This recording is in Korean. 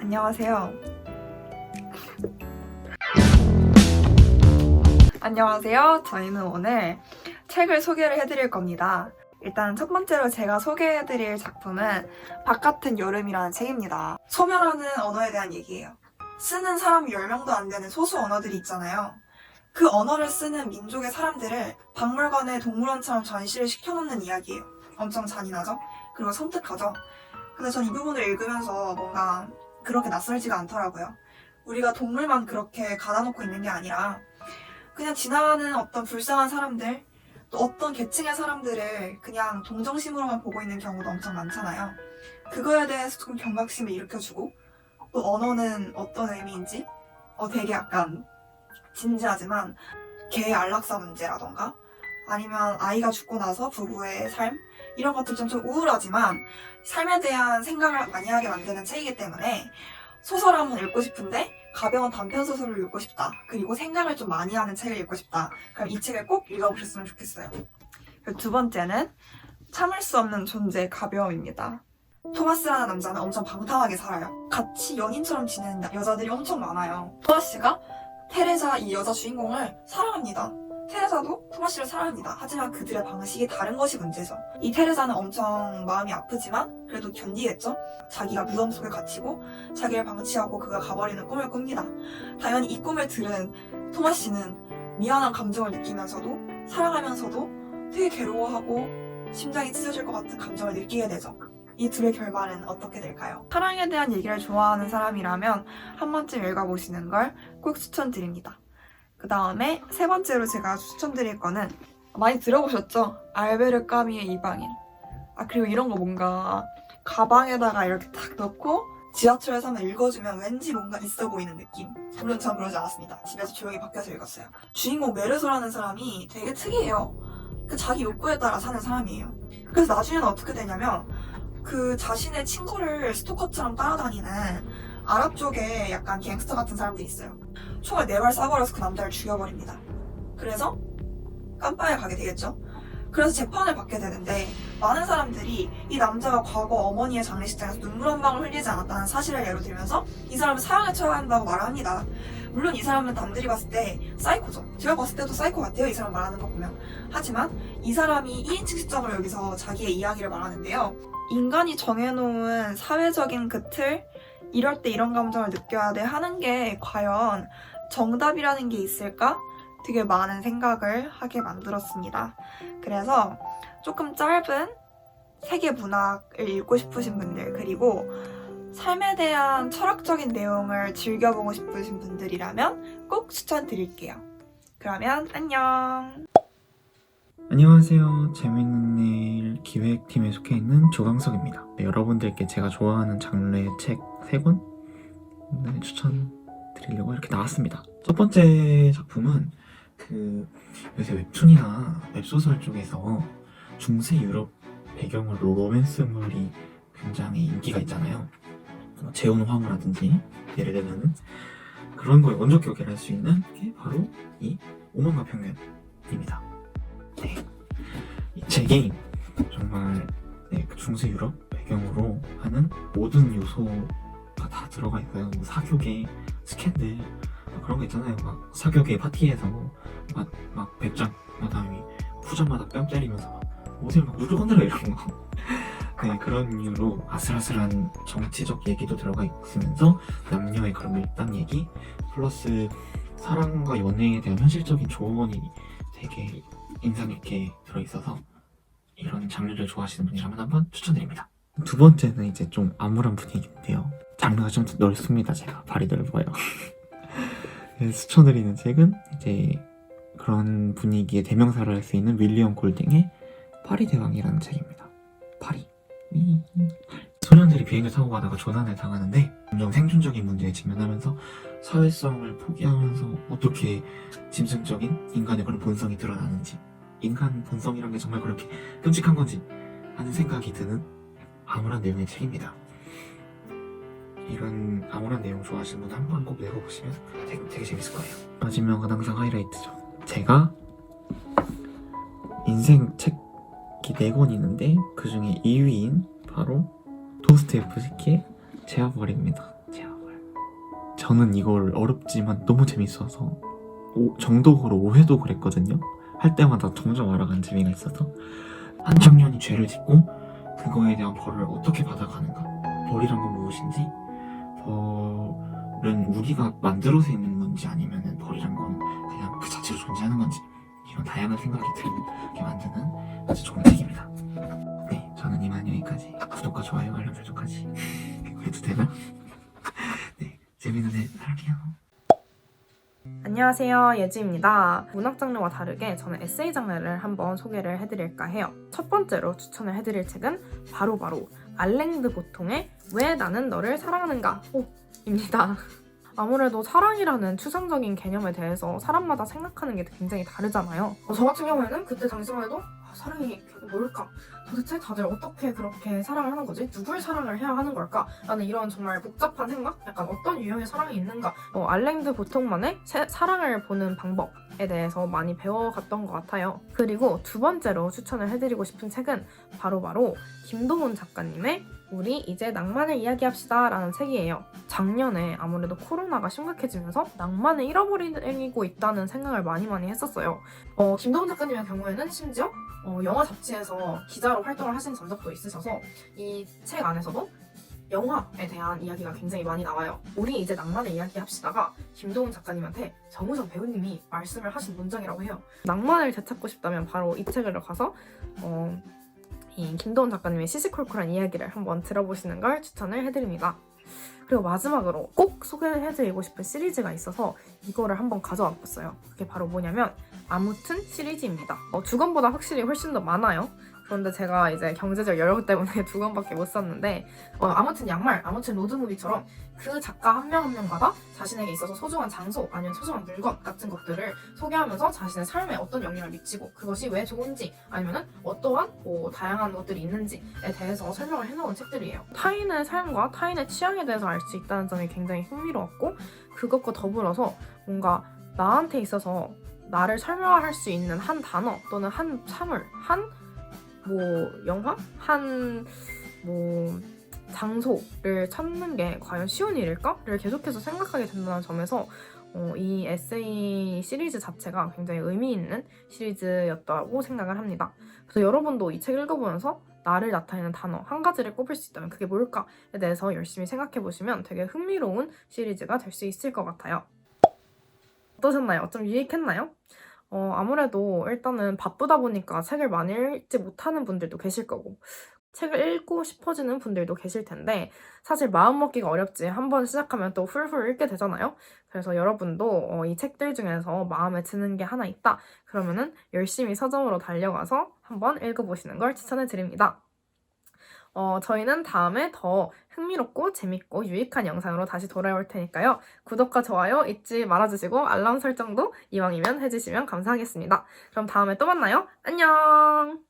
안녕하세요. 안녕하세요. 저희는 오늘 책을 소개를 해드릴 겁니다. 일단 첫 번째로 제가 소개해드릴 작품은 바깥은 여름이라는 책입니다. 소멸하는 언어에 대한 얘기예요. 쓰는 사람이 10명도 안 되는 소수 언어들이 있잖아요. 그 언어를 쓰는 민족의 사람들을 박물관에 동물원처럼 전시를 시켜놓는 이야기예요. 엄청 잔인하죠? 그리고 섬뜩하죠? 근데 전 이 부분을 읽으면서 뭔가 그렇게 낯설지가 않더라고요. 우리가 동물만 그렇게 가다놓고 있는 게 아니라 그냥 지나가는 어떤 불쌍한 사람들, 또 어떤 계층의 사람들을 그냥 동정심으로만 보고 있는 경우도 엄청 많잖아요. 그거에 대해서 조금 경각심을 일으켜주고, 또 언어는 어떤 의미인지 되게 약간 진지하지만 개의 안락사 문제라던가 아니면 아이가 죽고 나서 부부의 삶, 이런 것들 좀 우울하지만 삶에 대한 생각을 많이 하게 만드는 책이기 때문에 소설 한번 읽고 싶은데 가벼운 단편 소설을 읽고 싶다, 그리고 생각을 좀 많이 하는 책을 읽고 싶다, 그럼 이 책을 꼭 읽어보셨으면 좋겠어요. 그리고 두 번째는 참을 수 없는 존재의 가벼움입니다. 토마스라는 남자는 엄청 방탕하게 살아요. 같이 연인처럼 지내는 여자들이 엄청 많아요. 토마스가 테레사, 이 여자 주인공을 사랑합니다. 테레사도 토마스를 사랑합니다. 하지만 그들의 방식이 다른 것이 문제죠. 이 테레사는 엄청 마음이 아프지만 그래도 견디겠죠? 자기가 무덤 속에 갇히고 자기를 방치하고 그가 가버리는 꿈을 꿉니다. 당연히 이 꿈을 들은 토마스는 미안한 감정을 느끼면서도 사랑하면서도 되게 괴로워하고 심장이 찢어질 것 같은 감정을 느끼게 되죠. 이 둘의 결말은 어떻게 될까요? 사랑에 대한 얘기를 좋아하는 사람이라면 한 번쯤 읽어보시는 걸 꼭 추천드립니다. 그 다음에 세 번째로 제가 추천드릴 거는 많이 들어보셨죠? 알베르 까미의 이방인. 그리고 이런 거 뭔가 가방에다가 이렇게 탁 넣고 지하철에서 한번 읽어주면 왠지 뭔가 있어 보이는 느낌. 물론 전 그러지 않았습니다. 집에서 조용히 밖에서 읽었어요. 주인공 메르소라는 사람이 되게 특이해요. 그 자기 욕구에 따라 사는 사람이에요. 그래서 나중에는 어떻게 되냐면 그 자신의 친구를 스토커처럼 따라다니는 아랍 쪽에 약간 갱스터 같은 사람들이 있어요. 총을 4발 쏴버려서 그 남자를 죽여버립니다. 그래서 깜빵에 가게 되겠죠. 그래서 재판을 받게 되는데 많은 사람들이 이 남자가 과거 어머니의 장례식장에서 눈물 한 방울 흘리지 않았다는 사실을 예로 들면서 이 사람을 사형에 처해야 한다고 말을 합니다. 물론 이 사람은 남들이 봤을 때 사이코죠. 제가 봤을 때도 사이코 같아요, 이 사람 말하는 거 보면. 하지만 이 사람이 1인칭 시점으로 여기서 자기의 이야기를 말하는데요. 인간이 정해놓은 사회적인 그 틀, 이럴 때 이런 감정을 느껴야 돼 하는 게 과연 정답이라는 게 있을까? 되게 많은 생각을 하게 만들었습니다. 그래서 조금 짧은 세계 문학을 읽고 싶으신 분들, 그리고 삶에 대한 철학적인 내용을 즐겨보고 싶으신 분들이라면 꼭 추천드릴게요. 그러면 안녕! 안녕하세요. 재밌는 일 기획팀에 속해 있는 조강석입니다. 여러분들께 제가 좋아하는 장르의 책 3권 추천드리려고 이렇게 나왔습니다. 첫 번째 작품은 요새 웹툰이나 웹소설 쪽에서 중세 유럽 배경으로 로맨스물이 굉장히 인기가 있잖아요. 재혼황후라든지 예를 들면 그런 거에 원조 기억을 할 수 있는 게 바로 이 오만과 평면입니다. 이 책이 정말 중세 유럽 배경으로 하는 모든 요소가 다 들어가 있어요. 뭐 사교계, 스캔들 그런 거 있잖아요. 막 사교계 파티에서 막 배짱마다 후자마다 뺨 때리면서 막 옷을 막 우르르 흔들어 이런 거. 그런 이유로 아슬아슬한 정치적 얘기도 들어가 있으면서 남녀의 그런 밀당 얘기 플러스 사랑과 연애에 대한 현실적인 조언이 되게 인상 깊게 들어있어서 이런 장르를 좋아하시는 분이라면 한번 추천드립니다. 두 번째는 이제 좀 암울한 분위기인데요. 장르가 좀 넓습니다. 제가 발이 넓어요. 추천드리는 책은 이제 그런 분위기의 대명사를 할 수 있는 윌리엄 골딩의 파리 대왕이라는 책입니다. 파리. 소년들이 비행기 타고 가다가 조난을 당하는데 점점 생존적인 문제에 직면하면서 사회성을 포기하면서 어떻게 짐승적인 인간의 그런 본성이 드러나는지, 인간 본성이란 게 정말 그렇게 끔찍한 건지 하는 생각이 드는 암울한 내용의 책입니다. 이런 암울한 내용 좋아하시는 분 한번 꼭 읽어보시면 되게 재밌을 거예요. 마지막은 항상 하이라이트죠. 제가 인생 책이 4권 있는데 그 중에 2위인 바로 도스토옙스키의 제아벌입니다. 제아벌. 저는 이걸 어렵지만 너무 재밌어서 정독으로 5회도 그랬거든요. 할 때마다 점점 알아가는 재미가 있어서 한 청년이 죄를 짓고 그거에 대한 벌을 어떻게 받아가는가, 벌이란 건 무엇인지, 벌은 우리가 만들어서 있는 건지 아니면 벌이란 건 그냥 그 자체로 존재하는 건지, 이런 다양한 생각이 들게 만드는 아주 좋은 책입니다. 네, 저는 이만 여기까지. 구독과 좋아요, 알람 설정까지 해도 되나? 네, 재밌는 애 할게요. 안녕하세요, 예지입니다. 문학 장르와 다르게 저는 에세이 장르를 한번 소개를 해드릴까 해요. 첫 번째로 추천을 해드릴 책은 바로 알랭드 보통의 왜 나는 너를 사랑하는가 입니다. 아무래도 사랑이라는 추상적인 개념에 대해서 사람마다 생각하는 게 굉장히 다르잖아요. 저 같은 경우에는 그때 당시만 해도 사랑이 뭘까? 도대체 다들 어떻게 그렇게 사랑을 하는 거지? 누굴 사랑을 해야 하는 걸까? 라는 이런 정말 복잡한 생각? 약간 어떤 유형의 사랑이 있는가? 알랭드 보통만의 사랑을 보는 방법에 대해서 많이 배워갔던 것 같아요. 그리고 두 번째로 추천을 해드리고 싶은 책은 바로 김동훈 작가님의 우리 이제 낭만을 이야기합시다 라는 책이에요. 작년에 아무래도 코로나가 심각해지면서 낭만을 잃어버리고 있다는 생각을 많이 했었어요. 김동훈 작가님의 경우에는 심지어 영화 잡지에서 기자로 활동을 하신 전적도 있으셔서 이 책 안에서도 영화에 대한 이야기가 굉장히 많이 나와요. 우리 이제 낭만을 이야기합시다가 김동훈 작가님한테 정우성 배우님이 말씀을 하신 문장이라고 해요. 낭만을 되찾고 싶다면 바로 이 책을 가서 이 김도훈 작가님의 시시콜콜한 이야기를 한번 들어보시는 걸 추천을 해드립니다. 그리고 마지막으로 꼭 소개해드리고 싶은 시리즈가 있어서 이거를 한번 가져와 봤어요. 그게 바로 뭐냐면 아무튼 시리즈입니다. 두 권보다 확실히 훨씬 더 많아요. 그런데 제가 이제 경제적 여력 때문에 2권밖에 못 샀는데 아무튼 양말, 아무튼 로드무비처럼 그 작가 한 명 한 명마다 자신에게 있어서 소중한 장소 아니면 소중한 물건 같은 것들을 소개하면서 자신의 삶에 어떤 영향을 미치고 그것이 왜 좋은지 아니면 어떠한 다양한 것들이 있는지에 대해서 설명을 해놓은 책들이에요. 타인의 삶과 타인의 취향에 대해서 알 수 있다는 점이 굉장히 흥미로웠고 그것과 더불어서 뭔가 나한테 있어서 나를 설명할 수 있는 한 단어 또는 한 사물, 영화? 장소를 찾는 게 과연 쉬운 일일까?를 계속해서 생각하게 된다는 점에서 이 에세이 시리즈 자체가 굉장히 의미 있는 시리즈였다고 생각을 합니다. 그래서 여러분도 이 책 읽어보면서 나를 나타내는 단어 한 가지를 꼽을 수 있다면 그게 뭘까에 대해서 열심히 생각해보시면 되게 흥미로운 시리즈가 될 수 있을 것 같아요. 어떠셨나요? 좀 유익했나요? 아무래도 일단은 바쁘다 보니까 책을 많이 읽지 못하는 분들도 계실 거고 책을 읽고 싶어지는 분들도 계실 텐데 사실 마음먹기가 어렵지 한번 시작하면 또 훌훌 읽게 되잖아요. 그래서 여러분도 이 책들 중에서 마음에 드는 게 하나 있다 그러면은 열심히 서점으로 달려가서 한번 읽어보시는 걸 추천해드립니다. 저희는 다음에 더 흥미롭고 재밌고 유익한 영상으로 다시 돌아올 테니까요. 구독과 좋아요 잊지 말아주시고 알람 설정도 이왕이면 해주시면 감사하겠습니다. 그럼 다음에 또 만나요. 안녕!